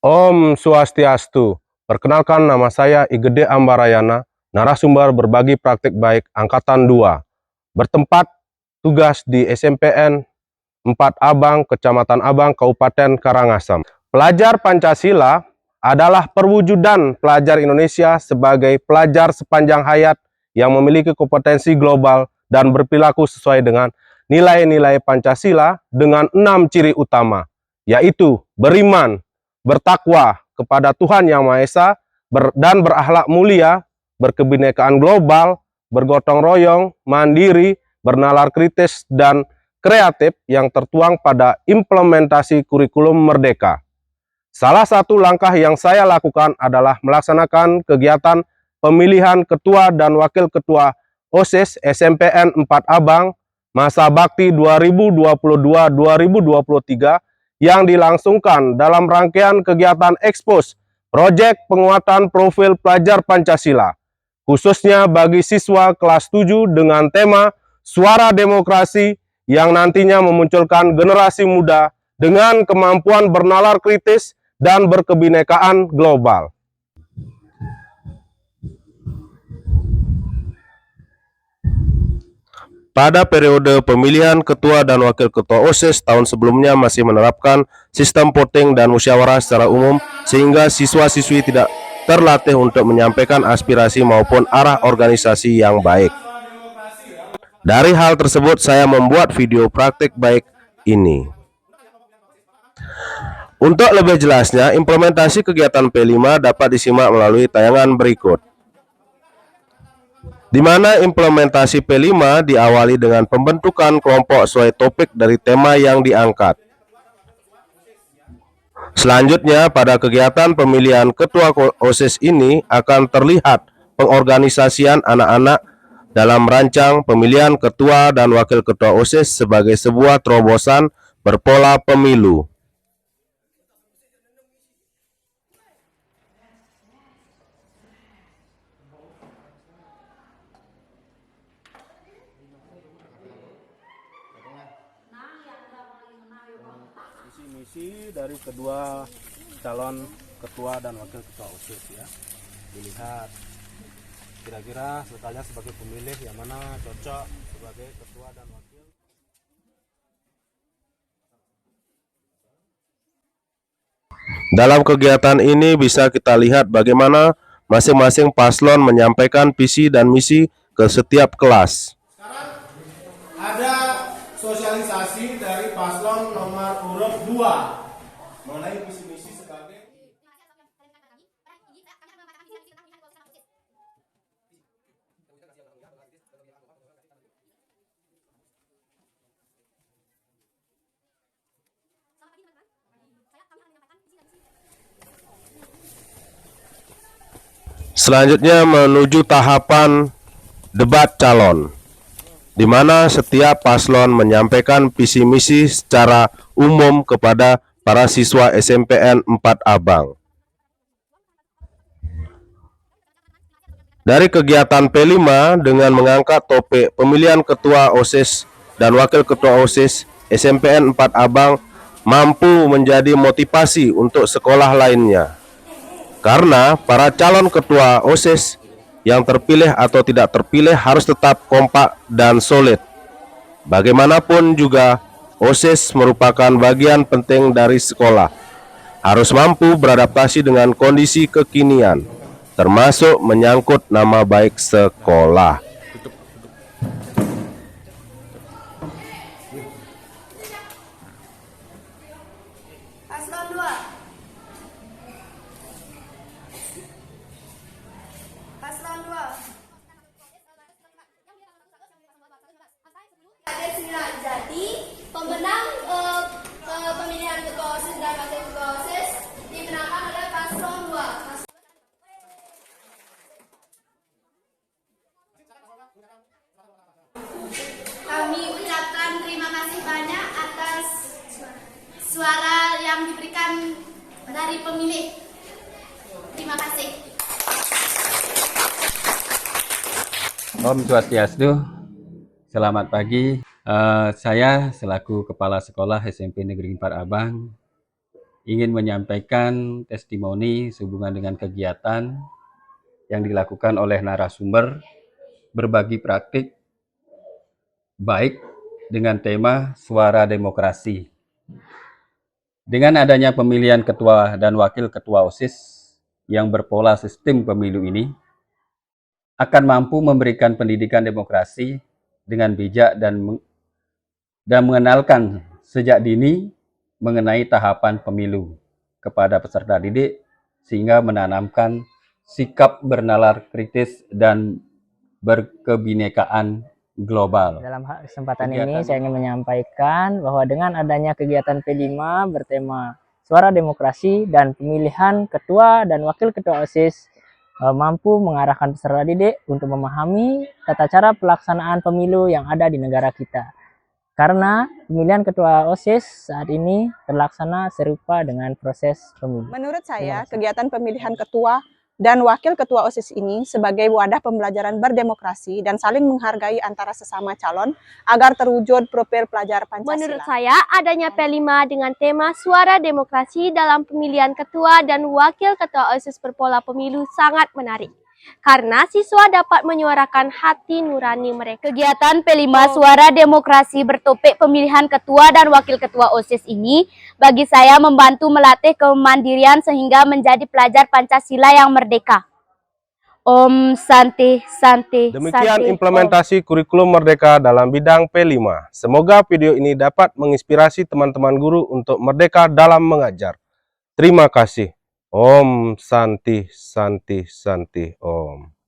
Om Swastiastu. Perkenalkan, nama saya Igede Ambarayana, narasumber berbagi praktik baik Angkatan 2. Bertempat tugas di SMPN 4 Abang, Kecamatan Abang, Kabupaten Karangasem. Pelajar Pancasila adalah perwujudan pelajar Indonesia sebagai pelajar sepanjang hayat yang memiliki kompetensi global dan berperilaku sesuai dengan nilai-nilai Pancasila dengan 6 ciri utama, yaitu beriman, bertakwa kepada Tuhan Yang Maha Esa, dan berakhlak mulia, berkebinekaan global, bergotong royong, mandiri, bernalar kritis, dan kreatif yang tertuang pada implementasi kurikulum Merdeka. Salah satu langkah yang saya lakukan adalah melaksanakan kegiatan pemilihan ketua dan wakil ketua OSIS SMPN 4 Abang masa bakti 2022-2023 yang dilangsungkan dalam rangkaian kegiatan ekspos proyek penguatan profil pelajar Pancasila, khususnya bagi siswa kelas 7 dengan tema Suara Demokrasi yang nantinya memunculkan generasi muda dengan kemampuan bernalar kritis dan berkebinekaan global. Pada periode pemilihan ketua dan wakil ketua OSIS tahun sebelumnya masih menerapkan sistem voting dan musyawarah secara umum sehingga siswa-siswi tidak terlatih untuk menyampaikan aspirasi maupun arah organisasi yang baik. Dari hal tersebut saya membuat video praktik baik ini. Untuk lebih jelasnya, implementasi kegiatan P5 dapat disimak melalui tayangan berikut, di mana implementasi P5 diawali dengan pembentukan kelompok sesuai topik dari tema yang diangkat. Selanjutnya, pada kegiatan pemilihan ketua OSIS ini akan terlihat pengorganisasian anak-anak dalam merancang pemilihan ketua dan wakil ketua OSIS sebagai sebuah terobosan berpola pemilu. Visi-misi dari kedua calon ketua dan wakil ketua OSIS ya, dilihat kira-kira sekalian sebagai pemilih yang mana cocok sebagai ketua dan wakil. Dalam kegiatan ini bisa kita lihat bagaimana masing-masing paslon menyampaikan visi dan misi ke setiap kelas. Sekarang ada sosialisasi dari paslon nomor urut 2 mengenai visi misi sebagai Selanjutnya menuju tahapan debat calon, di mana setiap paslon menyampaikan visi misi secara umum kepada para siswa SMPN 4 Abang. Dari kegiatan P5 dengan mengangkat topik pemilihan ketua OSIS dan wakil ketua OSIS SMPN 4 Abang mampu menjadi motivasi untuk sekolah lainnya. Karena para calon ketua OSIS yang terpilih atau tidak terpilih harus tetap kompak dan solid. Bagaimanapun juga, OSIS merupakan bagian penting dari sekolah. Harus mampu beradaptasi dengan kondisi kekinian, termasuk menyangkut nama baik sekolah. Paslon 2. Paslon 2. Jadi, pemenang pemilihan ketua OSIS dan wakil ketua OSIS dimenangkan oleh paslon 2. Kami ucapkan terima kasih banyak atas suara yang diberikan dari pemilih. Terima kasih. Om Swastiastu, selamat pagi. Saya selaku Kepala Sekolah SMP Negeri 4 Abang ingin menyampaikan testimoni sehubungan dengan kegiatan yang dilakukan oleh narasumber berbagi praktik baik dengan tema Suara Demokrasi. Dengan adanya pemilihan ketua dan wakil ketua OSIS yang berpola sistem pemilu ini, akan mampu memberikan pendidikan demokrasi dengan bijak dan mengenalkan sejak dini mengenai tahapan pemilu kepada peserta didik, sehingga menanamkan sikap bernalar kritis dan berkebinekaan global. Dalam kesempatan ini saya ingin menyampaikan bahwa dengan adanya kegiatan P5 bertema Suara Demokrasi dan pemilihan ketua dan wakil ketua OSIS mampu mengarahkan peserta didik untuk memahami tata cara pelaksanaan pemilu yang ada di negara kita. Karena pemilihan ketua OSIS saat ini terlaksana serupa dengan proses pemilu. Menurut saya, kegiatan pemilihan ketua dan wakil ketua OSIS ini sebagai wadah pembelajaran berdemokrasi dan saling menghargai antara sesama calon agar terwujud profil pelajar Pancasila. Menurut saya, adanya P5 dengan tema Suara Demokrasi dalam pemilihan ketua dan wakil ketua OSIS berpola pemilu sangat menarik. Karena siswa dapat menyuarakan hati nurani mereka. Kegiatan P5 Suara Demokrasi bertopik pemilihan ketua dan wakil ketua OSIS ini bagi saya membantu melatih kemandirian sehingga menjadi pelajar Pancasila yang merdeka. Om Santi Santi. Demikian Santi, implementasi kurikulum merdeka dalam bidang P5. Semoga video ini dapat menginspirasi teman-teman guru untuk merdeka dalam mengajar. Terima kasih. Om Santi Santi Santi Om.